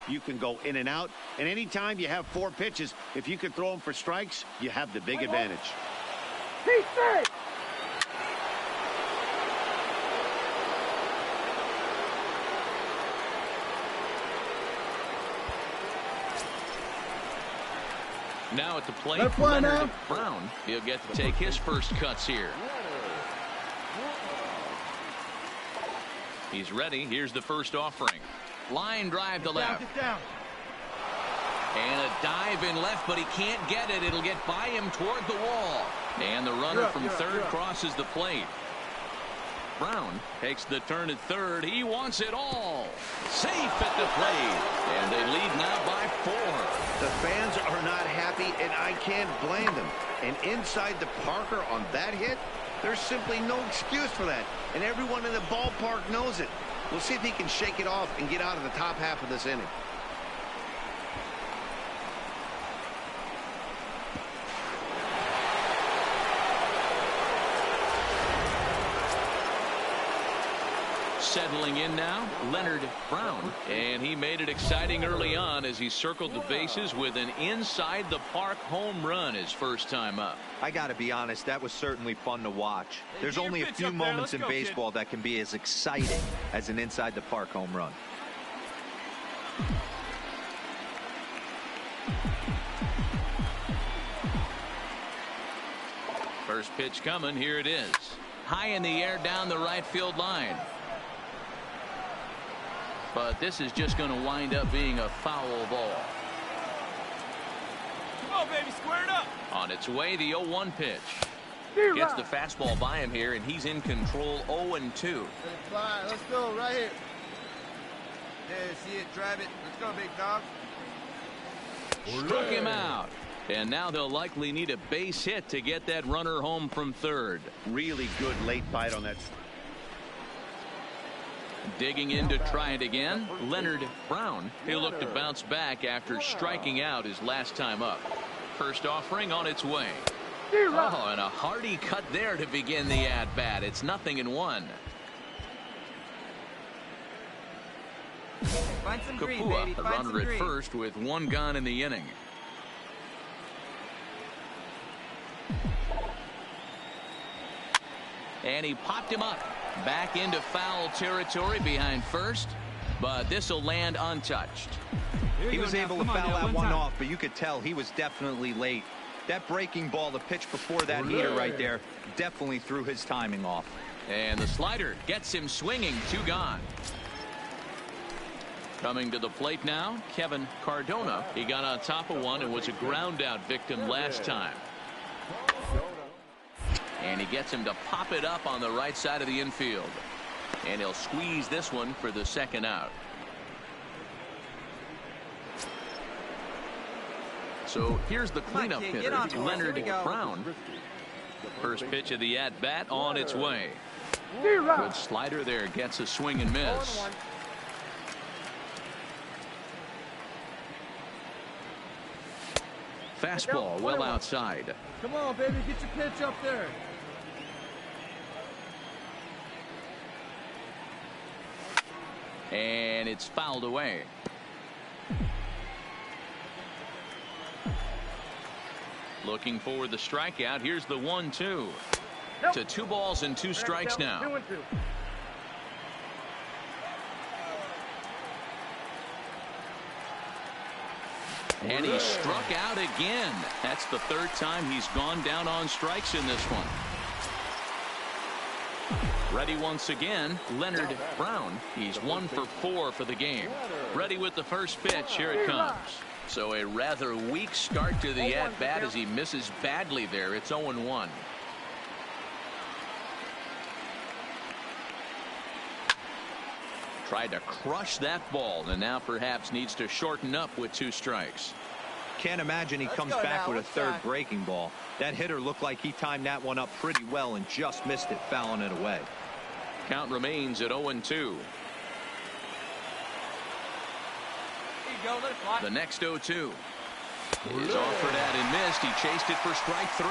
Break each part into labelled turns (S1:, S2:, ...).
S1: You can go in and out. And anytime you have 4 pitches, if you can throw them for strikes, you have the big advantage.
S2: Now at the plate, Leonard Brown. He'll get to take his first cuts here. He's ready. Here's the first offering. Line drive to left. And a dive in left, but he can't get it. It'll get by him toward the wall. And the runner from third crosses the plate. Brown takes the turn at third. He wants it all. Safe at the plate. And they lead now by 4.
S1: The fans are not happy, and I can't blame them. And inside the Parker on that hit, there's simply no excuse for that. And everyone in the ballpark knows it. We'll see if he can shake it off and get out of the top half of this inning.
S2: Settling in now, Leonard Brown. And he made it exciting early on as he circled the bases with an inside-the-park home run his first time up.
S3: I got to be honest, that was certainly fun to watch. There's only a few moments in baseball that can be as exciting as an inside-the-park home run.
S2: First pitch coming. Here it is. High in the air down the right field line. But this is just going to wind up being a foul ball.
S4: Come on, baby, square it up.
S2: On its way, the 0-1 pitch. Gets the fastball by him here, and he's in control. 0-2.
S4: Let's go right here. Yeah, see it, drive it. Let's go, big dog.
S2: Struck him out. And now they'll likely need a base hit to get that runner home from third.
S1: Really good late bite on that.
S2: Digging in to try it again, Leonard Brown. He'll look to bounce back after striking out his last time up. First offering on its way. Oh, and a hearty cut there to begin the at-bat. It's 0-1. Kapua, the runner at first with 1 gone in the inning. And he popped him up. Back into foul territory behind first, but this will land untouched.
S3: He was able to foul that one off, but you could tell he was definitely late. That breaking ball, the pitch before that heater right there, definitely threw his timing off.
S2: And the slider gets him swinging. 2 gone. Coming to the plate now, Kevin Cardona. He got on top of one and was a ground out victim last time. And he gets him to pop it up on the right side of the infield. And he'll squeeze this one for the second out. So here's the cleanup hitter, Leonard Brown. First pitch of the at-bat on its way. Good slider there, gets a swing and miss. Fastball well outside.
S4: Come on, baby, get your pitch up there.
S2: And it's fouled away. Looking for the strikeout. Here's the 1-2. To 2 balls and 2 strikes now.
S4: 2-2.
S2: And he struck out again. That's the 3rd time he's gone down on strikes in this one. Ready once again, Leonard Brown. He's 1 for 4 for the game. Ready with the first pitch. Here it comes. So a rather weak start to the at-bat as he misses badly there. It's 0-1. Tried to crush that ball and now perhaps needs to shorten up with 2 strikes.
S3: Can't imagine he comes back with a 3rd breaking ball. That hitter looked like he timed that one up pretty well and just missed it, fouling it away.
S2: Count remains at 0-2. The next 0-2 is offered at and missed. He chased it for strike 3.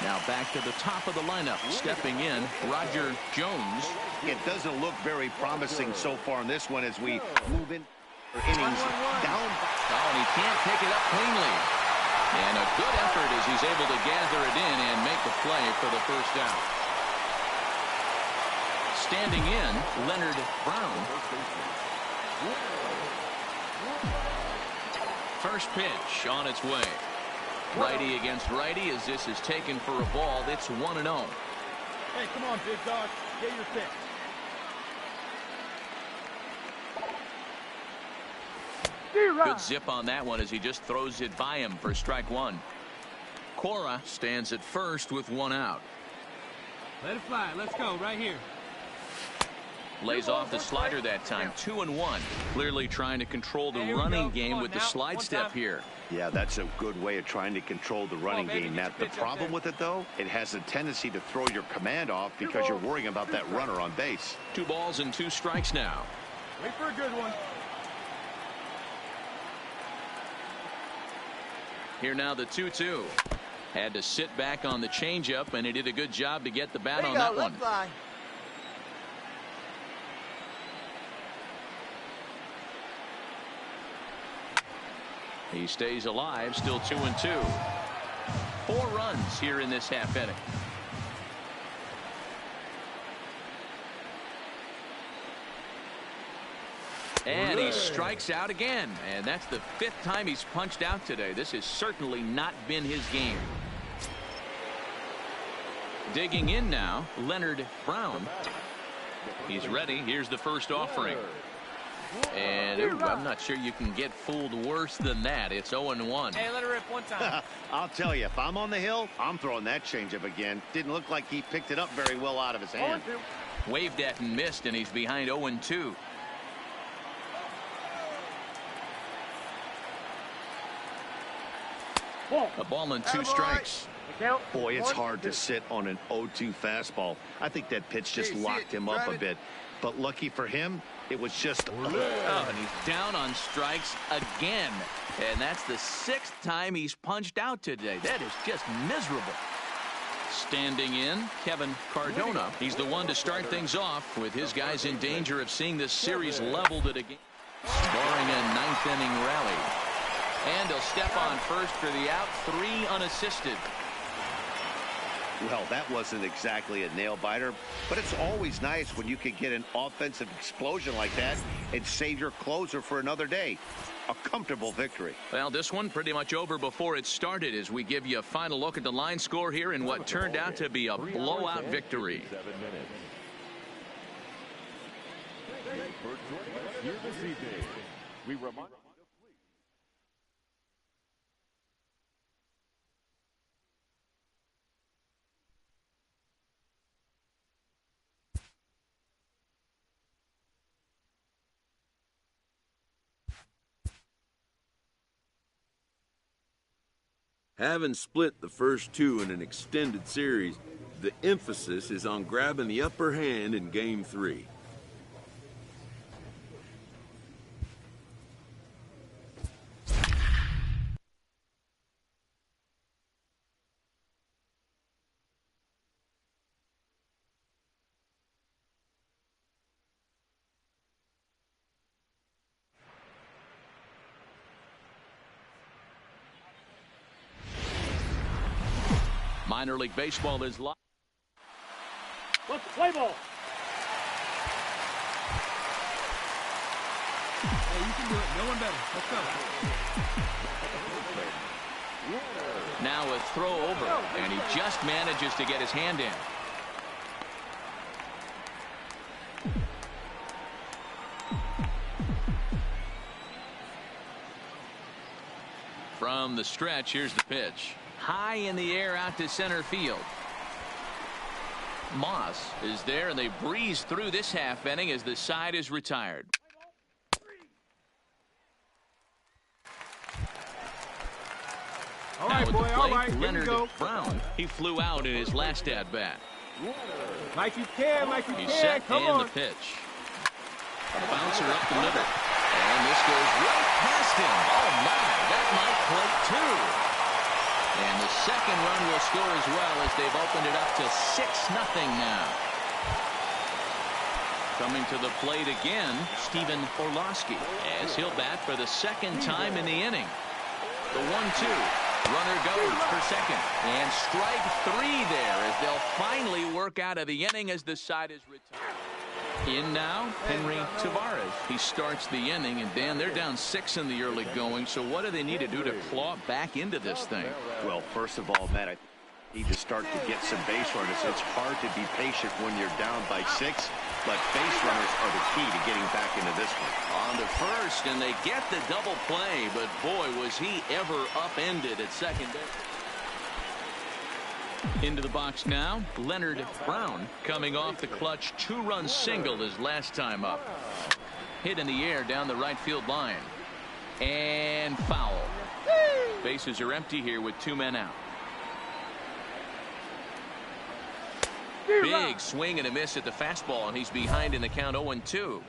S2: Now back to the top of the lineup. Stepping in, Roger Jones.
S1: It doesn't look very promising so far in this one as we move in innings down.
S2: Oh, and he can't pick it up cleanly. And a good effort as he's able to gather it in and make the play for the first out. Standing in, Leonard Brown. First pitch on its way. Righty against righty as this is taken for a ball. It's 1-0.
S4: Hey, come on, big dog. Get your pick.
S2: Good zip on that one as he just throws it by him for strike one. Cora stands at first with one out.
S5: Let it fly. Let's go right here.
S2: Lays off the slider that time. 2-1. Clearly trying to control the running game with the slide step here.
S1: Yeah, that's a good way of trying to control the running game, Matt. The problem with it, though, it has a tendency to throw your command off because you're worrying about that runner on base.
S2: 2 balls and 2 strikes now.
S4: Wait for a good one.
S2: Here now the 2-2. Had to sit back on the changeup, and he did a good job to get the bat on that one. He stays alive, still 2-2. 4 runs here in this half inning. And he strikes out again, and that's the 5th time he's punched out today. This has certainly not been his game. Digging in now, Leonard Brown. He's ready. Here's the first offering. And I'm not sure you can get fooled worse than that. It's 0-1.
S5: Hey, let it rip one time.
S1: I'll tell you, if I'm on the hill, I'm throwing that changeup again. Didn't look like he picked it up very well out of his hand.
S2: Waved at and missed, and he's behind 0-2. A ball and 2 strikes.
S1: Boy, it's hard to sit on an 0-2 fastball. I think that pitch just locked him up a bit. But lucky for him, it was just...
S2: Oh, and he's down on strikes again. And that's the 6th time he's punched out today. That is just miserable. Standing in, Kevin Cardona. He's the one to start things off with his guys in danger of seeing this series leveled at a game. Barring a 9th inning rally. And he'll step on first for the out. 3 unassisted.
S1: Well, that wasn't exactly a nail-biter, but it's always nice when you can get an offensive explosion like that and save your closer for another day. A comfortable victory.
S2: Well, this one pretty much over before it started as we give you a final look at the line score here in what turned out to be a blowout victory.
S6: Having split the first 2 in an extended series, the emphasis is on grabbing the upper hand in Game 3.
S2: Minor League Baseball is live.
S5: Let's play ball. Hey, you can do it. No one better. Let's go.
S2: Now a throw over, and he just manages to get his hand in. From the stretch, here's the pitch. High in the air out to center field. Moss is there, and they breeze through this half inning as the side is retired.
S5: All right,
S2: now
S5: boy,
S2: at the
S5: all
S2: plate,
S5: right, here
S2: Leonard
S5: we go.
S2: Brown. He flew out in his last at-bat.
S5: Like you can, like you
S2: He's
S5: can.
S2: set
S5: Come
S2: and
S5: on.
S2: the pitch. A bouncer up the middle. And this goes right past him. Oh, my. That might play 2. And the second run will score as well as they've opened it up to 6-0 now. Coming to the plate again, Stephen Orlowski, as he'll bat for the second time in the inning. The 1-2. Runner goes for second. And strike 3 there as they'll finally work out of the inning as the side is retired. In now, Henry Tavares. He starts the inning, and Dan, they're down 6 in the early going, so what do they need to do to claw back into this thing?
S1: Well, first of all, Matt, I need to start to get some base runners. It's hard to be patient when you're down by 6, but base runners are the key to getting back into this one.
S2: On the first, and they get the double play, but boy, was he ever upended at second base. Into the box now, Leonard Brown, coming off the clutch 2-run single his last time up. Hit in the air down the right field line. And foul. Bases are empty here with 2 men out. Big swing and a miss at the fastball, and he's behind in the count 0-2.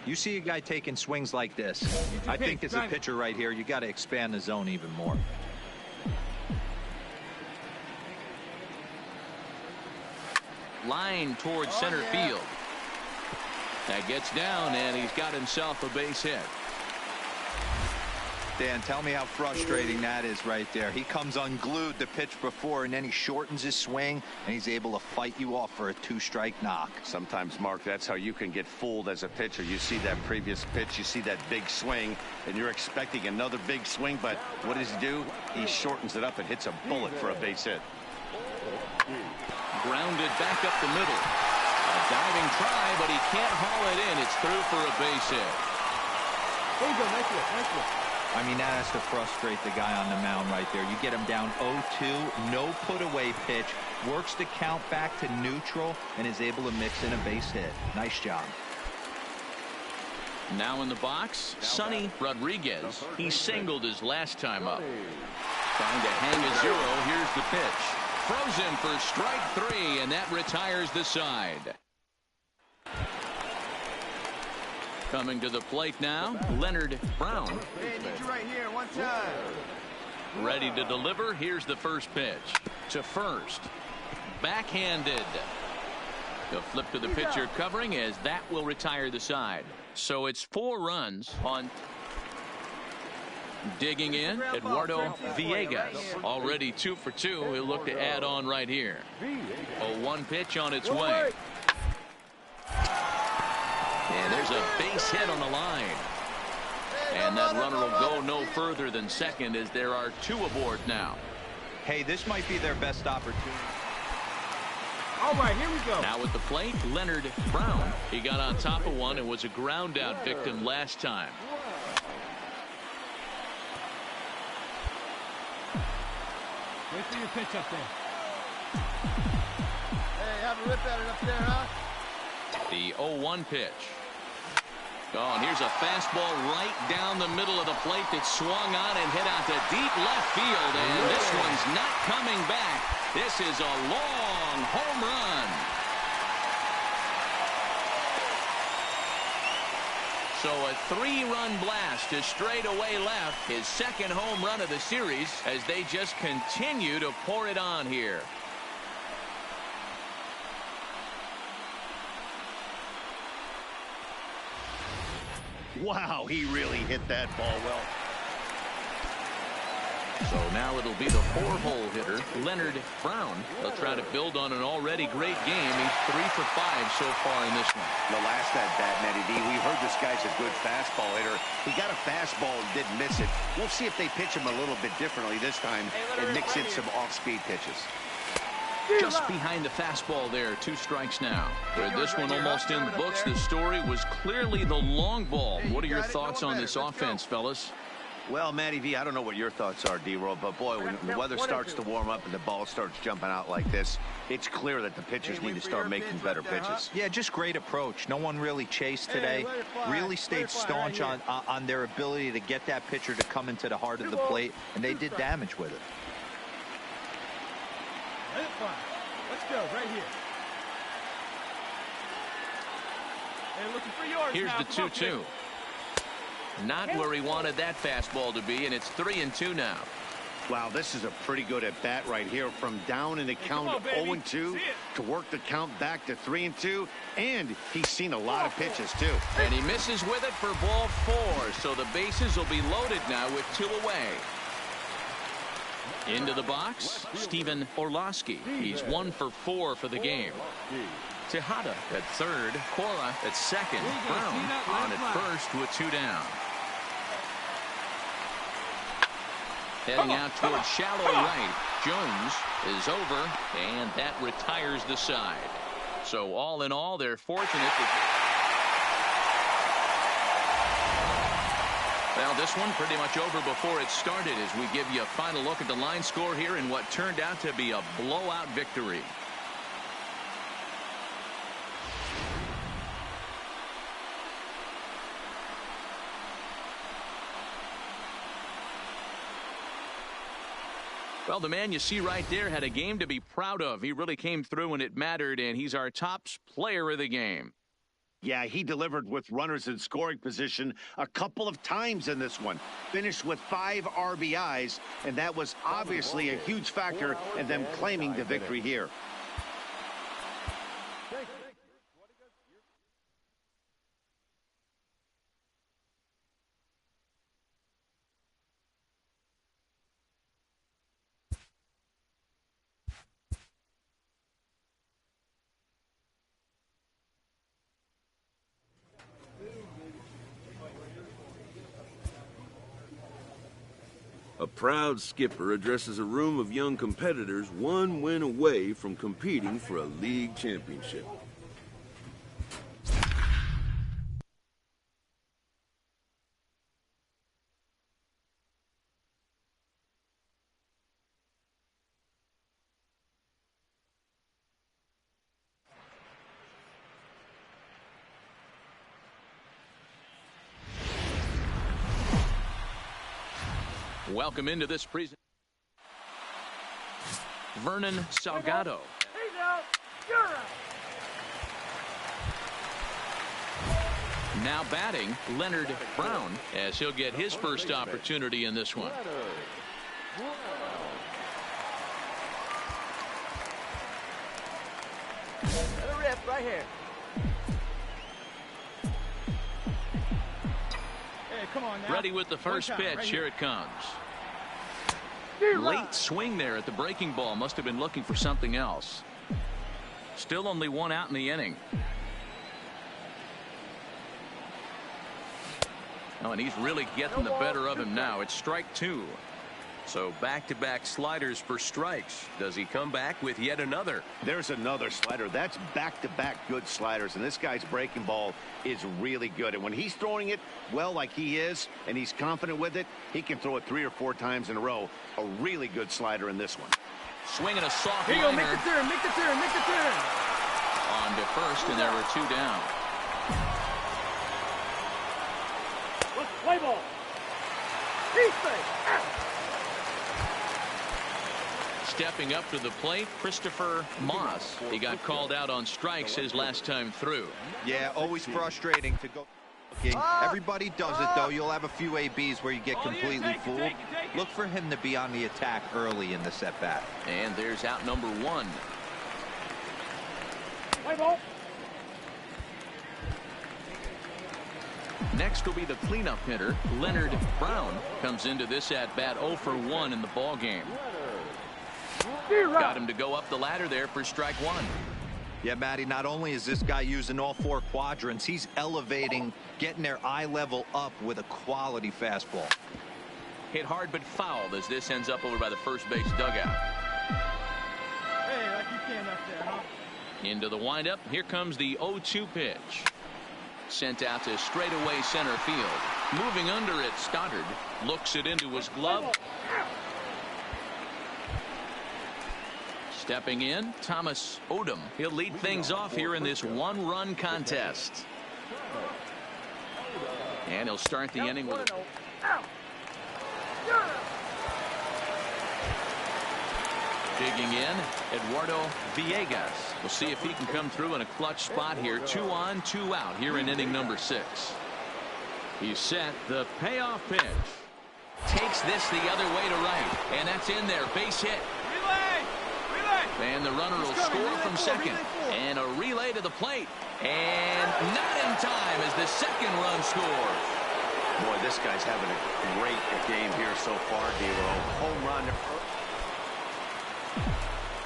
S3: You see a guy taking swings like this. I think as a pitcher right here, you got to expand the zone even more.
S2: Line towards center field. That gets down, and he's got himself a base hit.
S3: Dan, tell me how frustrating that is right there. He comes unglued the pitch before, and then he shortens his swing, and he's able to fight you off for a 2-strike knock.
S1: Sometimes, Mark, that's how you can get fooled as a pitcher. You see that previous pitch, you see that big swing, and you're expecting another big swing, but what does he do? He shortens it up and hits a bullet for a base hit.
S2: Grounded back up the middle. A diving try, but he can't haul it in. It's through for a base hit.
S5: There you go. Nice hit. Nice hit.
S3: I mean, that has to frustrate the guy on the mound right there. You get him down 0-2, no put-away pitch, works the count back to neutral, and is able to mix in a base hit. Nice job.
S2: Now in the box, Sonny Rodriguez. He singled his last time up. Trying to hang a 0. Here's the pitch. Frozen for strike 3, and that retires the side. Coming to the plate now, Leonard Brown.
S4: Hey, need you right here, one time.
S2: Ready to deliver. Here's the first pitch. To first. Backhanded. The flip to the pitcher covering as that will retire the side. So it's 4 runs on. Digging in, Eduardo Villegas. Already 2 for 2. He'll look to add on right here. A 1 pitch on its way. And there's a base hit on the line. And that runner will go no further than second as there are 2 aboard now.
S3: Hey, this might be their best opportunity.
S5: All right, here we go.
S2: Now at the plate, Leonard Brown. He got on top of one and was a ground out victim last time.
S5: Wait for your pitch up there.
S4: Hey, have a rip at it up there, huh?
S2: The 0-1 pitch. Oh, and here's a fastball right down the middle of the plate that swung on and hit out to deep left field. And this one's not coming back. This is a long home run. So a 3-run blast to straightaway left. His second home run of the series as they just continue to pour it on here.
S1: Wow, he really hit that ball well.
S2: So now it'll be the 4-hole hitter, Leonard Brown. They'll try to build on an already great game. He's 3 for 5 so far in this one.
S1: The last at bat, Matty D, we heard this guy's a good fastball hitter. He got a fastball and didn't miss it. We'll see if they pitch him a little bit differently this time and mix in some off-speed pitches.
S2: Just behind the fastball there, 2 strikes now. With this one almost in the books, the story was clearly the long ball. What are your thoughts on this offense, fellas?
S1: Well, Matty V, I don't know what your thoughts are, D-Roll, but boy, when the weather starts to warm up and the ball starts jumping out like this, it's clear that the pitchers need to start making better pitches.
S3: Yeah, just great approach. No one really chased today. Really stayed staunch on their ability to get that pitcher to come into the heart of the plate, and they did damage with it.
S5: Let it fly. Let's go, right here. Hey, looking for yours.
S2: Here's
S5: now.
S2: the 2-2. Not where he wanted that fastball to be, and it's 3-2 now.
S1: Wow, this is a pretty good at-bat right here. From down in the count of 0-2 to work the count back to 3-2. And he's seen a lot of pitches, too.
S2: And he misses with it for ball 4. So the bases will be loaded now with 2 away. Into the box, Stephen Orlowski. He's 1 for 4 for the game. Tejada at third, Cora at second, Brown on at first with 2 down. Heading out towards shallow right. Jones is over, and that retires the side. So all in all, they're fortunate. Well, this one pretty much over before it started as we give you a final look at the line score here in what turned out to be a blowout victory. Well, the man you see right there had a game to be proud of. He really came through when it mattered, and he's our top player of the game.
S1: Yeah, he delivered with runners in scoring position a couple of times in this one. Finished with 5 RBIs, and that was obviously a huge factor in them claiming the victory here.
S6: A proud skipper addresses a room of young competitors 1 win away from competing for a league championship.
S2: Welcome into this presentation. Vernon Salgado.
S7: He's out. You're out.
S2: Now batting, Leonard Brown, as he'll get his first opportunity in this one.
S7: The ref right here. Hey, come on now.
S2: Ready with the first pitch.
S7: Right
S2: here it comes. Late swing there at the breaking ball. Must have been looking for something else. Still only 1 out in the inning. Oh, and he's really getting the better of him now. It's strike 2. So back-to-back sliders for strikes. Does he come back with yet another?
S1: There's another slider. That's back-to-back good sliders, and this guy's breaking ball is really good. And when he's throwing it well like he is, and he's confident with it, he can throw it 3 or 4 times in a row. A really good slider in this one.
S2: Swinging a soft
S7: Here you go,
S2: liner.
S7: make the turn, make the turn, make the turn.
S2: On to first, and there were 2 down.
S7: Play ball. Defense.
S2: Stepping up to the plate, Christopher Moss. He got called out on strikes his last time through.
S3: Yeah, always frustrating to go. Everybody does it, though. You'll have a few ABs where you get completely fooled. Look for him to be on the attack early in the setback.
S2: And there's out number 1.
S7: Play ball.
S2: Next will be the cleanup hitter, Leonard Brown. Comes into this at-bat 0 for 1 in the ball game. Got him to go up the ladder there for strike 1.
S3: Yeah, Matty, not only is this guy using all 4 quadrants, he's elevating, getting their eye level up with a quality fastball.
S2: Hit hard but fouled as this ends up over by the first base dugout.
S7: Hey, like you can up there, huh?
S2: Into the windup. Here comes the 0-2 pitch. Sent out to straightaway center field. Moving under it, Stoddard looks it into his glove. Stepping in, Thomas Odom. He'll lead things off here in this 1-run contest. And he'll start the inning with a... Digging in, Eduardo Villegas. We'll see if he can come through in a clutch spot here. 2 on, 2 out here in inning number 6. He's set. The payoff pitch. takes this the other way to right. And that's in there. Base hit.
S7: Relay! Relay!
S2: And the runner will score from second. And a relay to the plate. And not in time as the second run scores.
S1: Boy, this guy's having a great game here so far, D'Lo. Home run.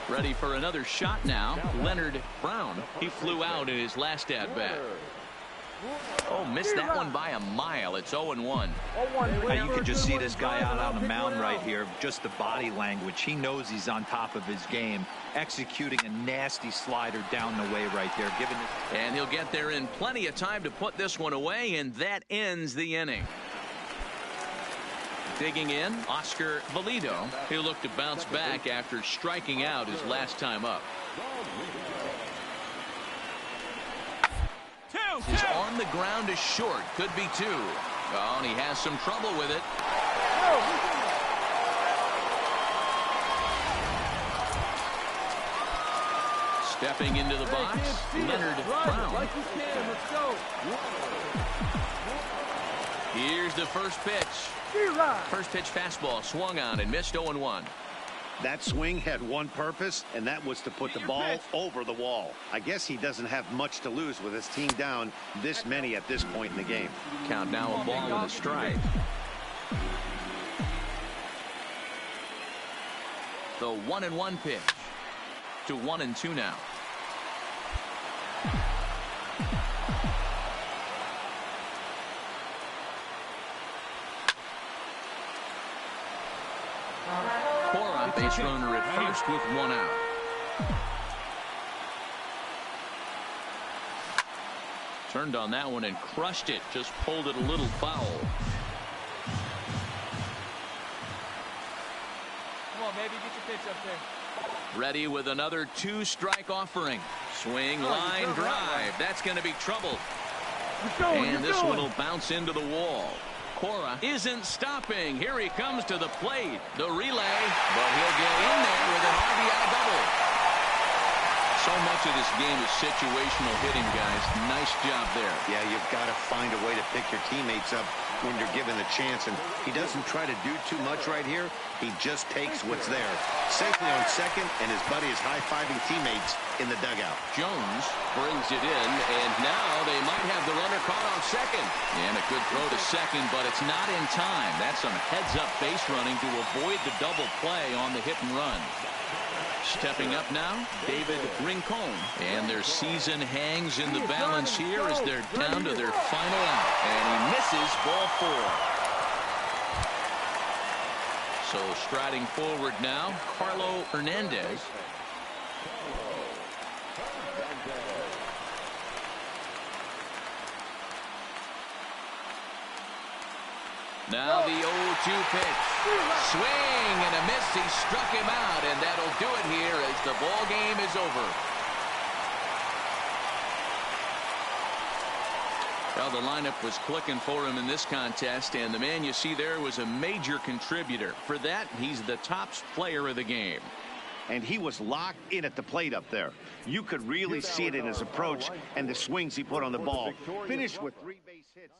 S2: Ready for another shot now. Leonard Brown. He flew out in his last at-bat. Oh, missed that one by a mile. It's 0-1.
S3: You can just see this guy out on the mound right here. Just the body language. He knows he's on top of his game. Executing a nasty slider down the way right there.
S2: And he'll get there in plenty of time to put this one away, and that ends the inning. Digging in, Oscar Valido. He'll look to bounce back after striking out his last time up. His on the ground is short. Could be two. Oh, and he has some trouble with it. Stepping into the box, Leonard Brown.
S7: Like you can. Let's go.
S2: Here's the first pitch. First pitch fastball swung on and missed 0-1.
S1: That swing had one purpose, and that was to put the ball over the wall. I guess he doesn't have much to lose with his team down this many at this point in the game.
S2: Count now a ball and a strike. The 1-1 pitch to 1-2 now. Base runner at first with one out. Turned on that one and crushed it. Just pulled it a little foul.
S7: Come on, baby, get your pitch up there.
S2: Ready with another two-strike offering. Swing, line, drive. That's going to be trouble. And this one will bounce into the wall. Cora isn't stopping. Here he comes to the plate. The relay, but he'll get in there with an RBI double. So much of this game is situational hitting, guys. Nice job there.
S1: Yeah, you've got to find a way to pick your teammates up when you're given the chance, and he doesn't try to do too much right here. He just takes what's there. Safely on second, and his buddy is high-fiving teammates in the dugout.
S2: Jones brings it in, and now they might have the runner caught on second. And a good throw to second, but it's not in time. That's some heads-up base running to avoid the double play on the hit and run. Stepping up now, David Rincon. And their season hangs in the balance here as they're down to their final out. And he misses ball 4. So striding forward now, Carlo Hernandez. Now the 0-2 pitch. Swing and a miss. He struck him out, and that'll do it here as the ball game is over. Well, the lineup was clicking for him in this contest, and the man you see there was a major contributor. For that, he's the top player of the game.
S1: And he was locked in at the plate up there. You could really see it in his approach and the swings he put on the ball. Finished with 3 base hits.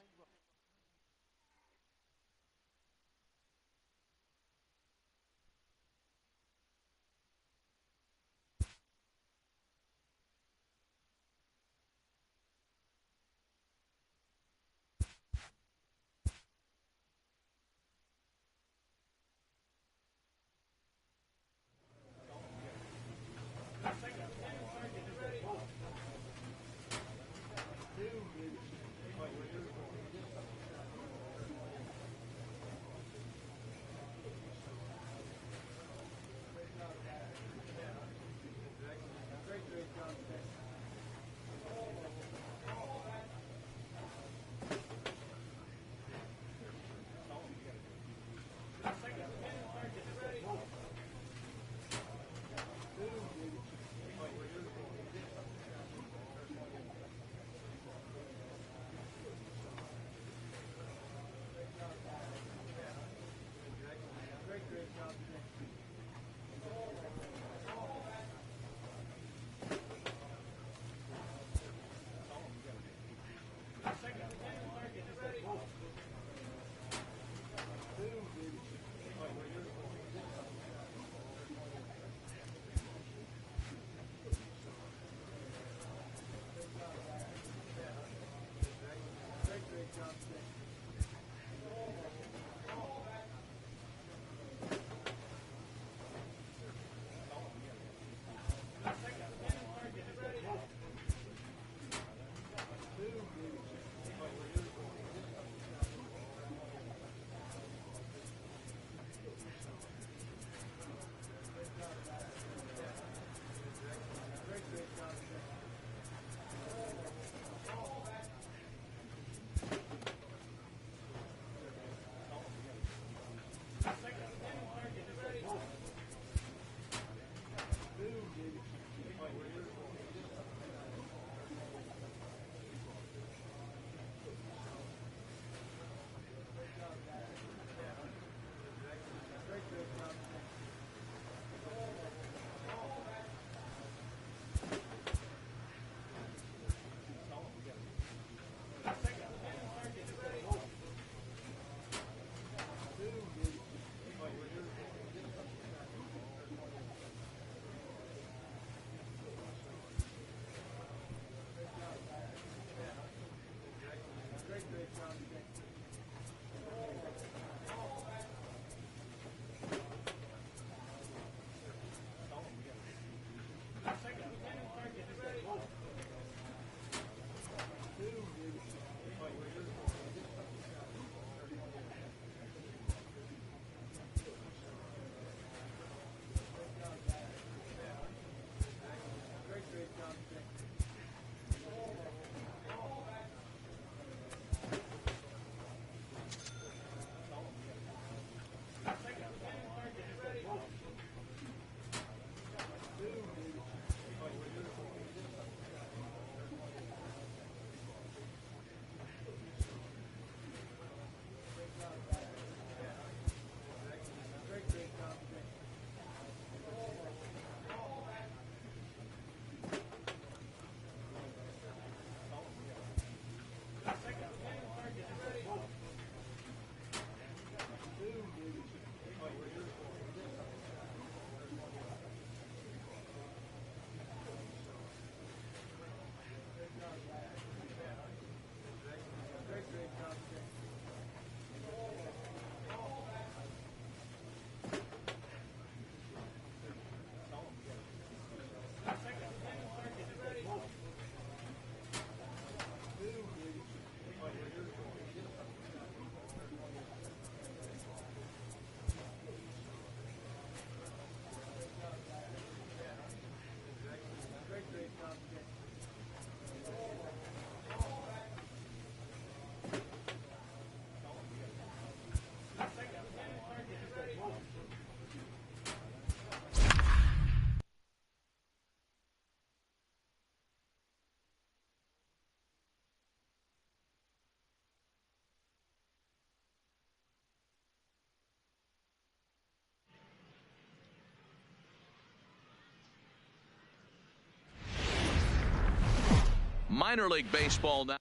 S2: Minor league baseball now.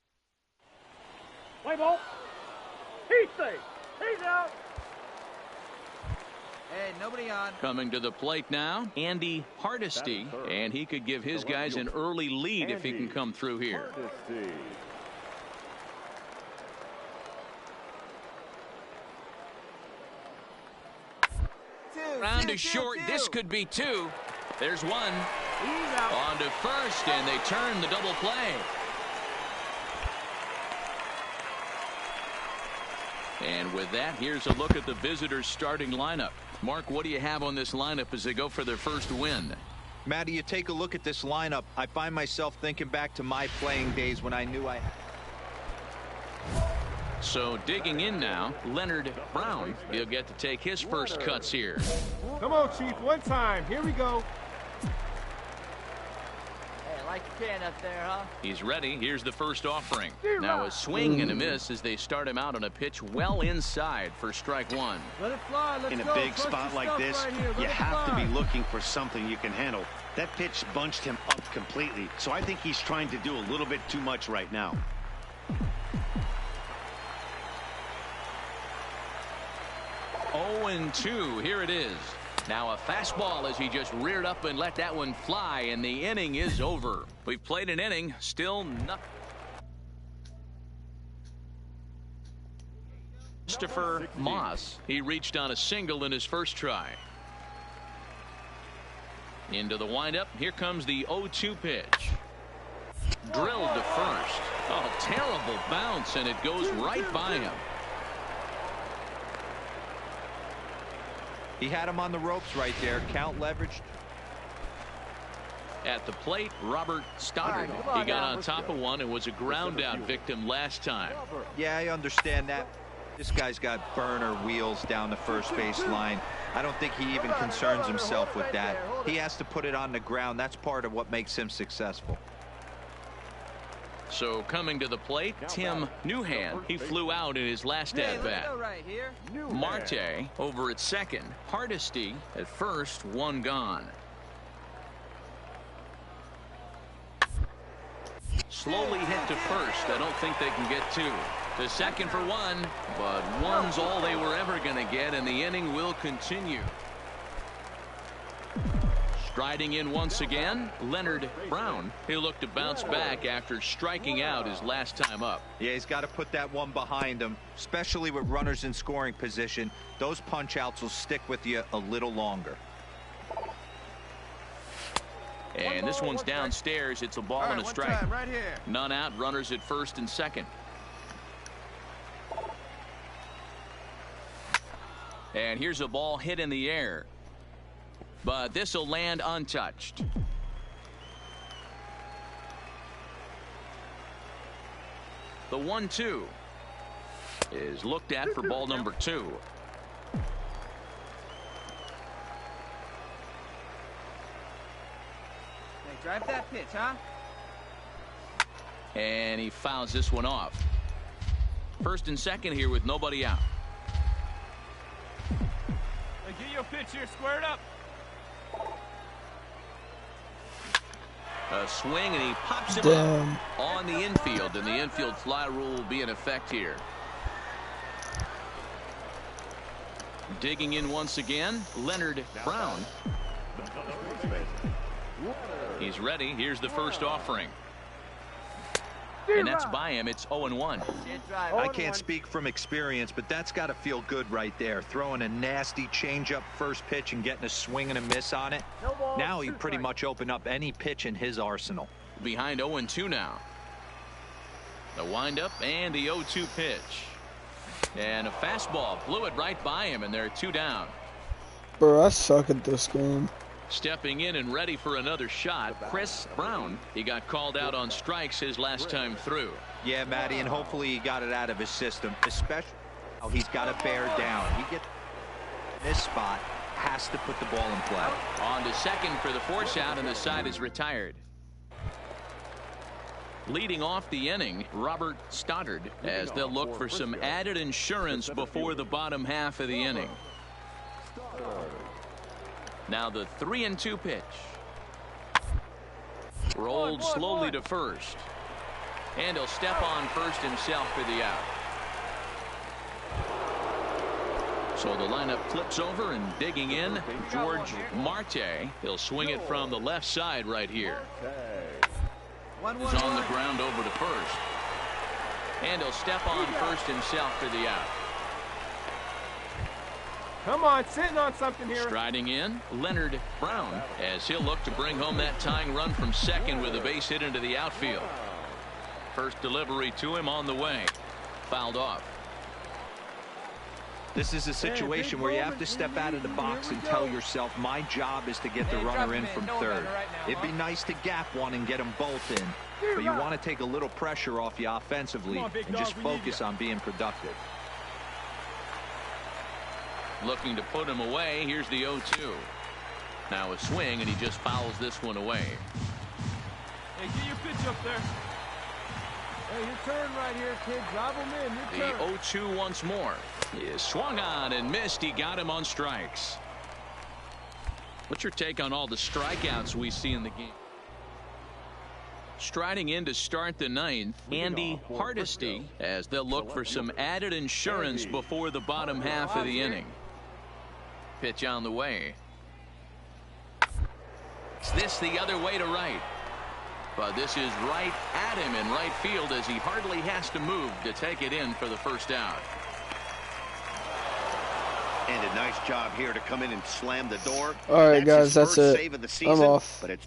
S5: Play ball. He's safe. He's out.
S7: Hey, nobody on.
S2: Coming to the plate now, Andy Hardesty, and he could give his guys an early lead if he can come through here. Round is short. This could be two. There's one.
S7: He's out.
S2: On to first, and they turn the double play. And with that, here's a look at the visitors' starting lineup. Mark, what do you have on this lineup as they go for their first win?
S3: Matty, you take a look at this lineup. I find myself thinking back to my playing days when I knew I...
S2: So digging in now, Leonard Brown. He'll get to take his first cuts here.
S5: Come on, Chief. One time. Here we go.
S7: Hey, like your can up there, huh?
S2: He's ready. Here's the first offering. Now a swing and a miss as they start him out on a pitch well inside for strike one.
S5: Let it fly. Let's
S1: In a
S5: go.
S1: big
S5: Trust
S1: spot
S5: your
S1: like
S5: stuff
S1: this,
S5: right here. Let
S1: you
S5: it
S1: have to
S5: fly.
S1: be looking for something you can handle. That pitch bunched him up completely, so I think he's trying to do a little bit too much right now.
S2: Oh, and 2. Here it is. Now a fastball as he just reared up and let that one fly, and the inning is over. We've played an inning, still nothing. Christopher Moss, he reached on a single in his first try. Into the windup. Here comes the 0-2 pitch. Drilled to first. Oh, terrible bounce, and it goes right by him.
S3: He had him on the ropes right there. Count leveraged.
S2: At the plate, Robert Stoddard. He got on top of one and was a ground out victim last time.
S3: Yeah, I understand that. This guy's got burner wheels down the first base line. I don't think he even concerns himself with that. He has to put it on the ground. That's part of what makes him successful.
S2: So coming to the plate, Tim Newhan. He flew out in his last at bat.
S7: Right here.
S2: Marte over at second. Hardesty at first, one gone. Slowly hit to first. I don't think they can get two. To second for one, but one's all they were ever going to get, and the inning will continue. Striding in once again, Leonard Brown. He'll look to bounce back after striking out his last time up.
S3: Yeah, he's got to put that one behind him, especially with runners in scoring position. Those punch outs will stick with you a little longer.
S2: And this one's downstairs. It's a ball and a strike.
S4: Right here.
S2: None out. Runners at first and second. And here's a ball hit in the air. But this will land untouched. The 1-2 is looked at for ball number 2.
S7: Hey, drive that pitch, huh?
S2: And he fouls this one off. First and second here with nobody out.
S7: Hey, get your pitch here squared up.
S2: A swing, and he pops it up on the infield, and the infield fly rule will be in effect here. Digging in once again, Leonard Brown. He's ready. Here's the first offering. And that's by him. It's 0-1.
S3: I can't speak from experience, but that's got to feel good right there. Throwing a nasty changeup first pitch and getting a swing and a miss on it. Now he pretty much opened up any pitch in his arsenal.
S2: Behind 0-2 now. The windup and the 0-2 pitch. And a fastball blew it right by him, and they're 2 down.
S8: Bro, I suck at this game.
S2: Stepping in and ready for another shot, Chris Brown. He got called out on strikes his last time through.
S3: Yeah, Matty, and hopefully he got it out of his system, especially how he's got to bear down. He gets this spot, has to put the ball in play.
S2: On to second for the force out, and the side is retired. Leading off the inning, Robert Stoddard, as they'll look for some added insurance before the bottom half of the inning. Now the 3-2 pitch. Rolled slowly to first. And he'll step on first himself for the out. So the lineup flips over and digging in, George Marte. He'll swing it from the left side right here. He's on the ground over to first. And he'll step on first himself for the out.
S7: Come on, sitting on something here.
S2: Striding in, Leonard Brown, as he'll look to bring home that tying run from second with a base hit into the outfield. First delivery to him on the way. Fouled off.
S3: This is a situation where you have to step out of the box and tell yourself, my job is to get the runner in from third. It'd be nice to gap one and get them both in, but you want to take a little pressure off you offensively and just focus on being productive.
S2: Looking to put him away. Here's the 0-2. Now a swing, and he just fouls this one away.
S7: Hey, get your pitch up there.
S4: Hey, your turn right here, kid. Drive him in. Your turn.
S2: The 0-2 once more. He is swung on and missed. He got him on strikes. What's your take on all the strikeouts we see in the game? Striding in to start the ninth, Andy Hardesty, as they'll look for some added insurance before the bottom half of the inning. Pitch on the way. It's this the other way to right. But this is right at him in right field as he hardly has to move to take it in for the first out.
S1: And a nice job here to come in and slam the door.
S8: All right, guys,
S1: his
S8: that's
S1: first
S8: it.
S1: save of the season,
S8: I'm off.
S1: but it's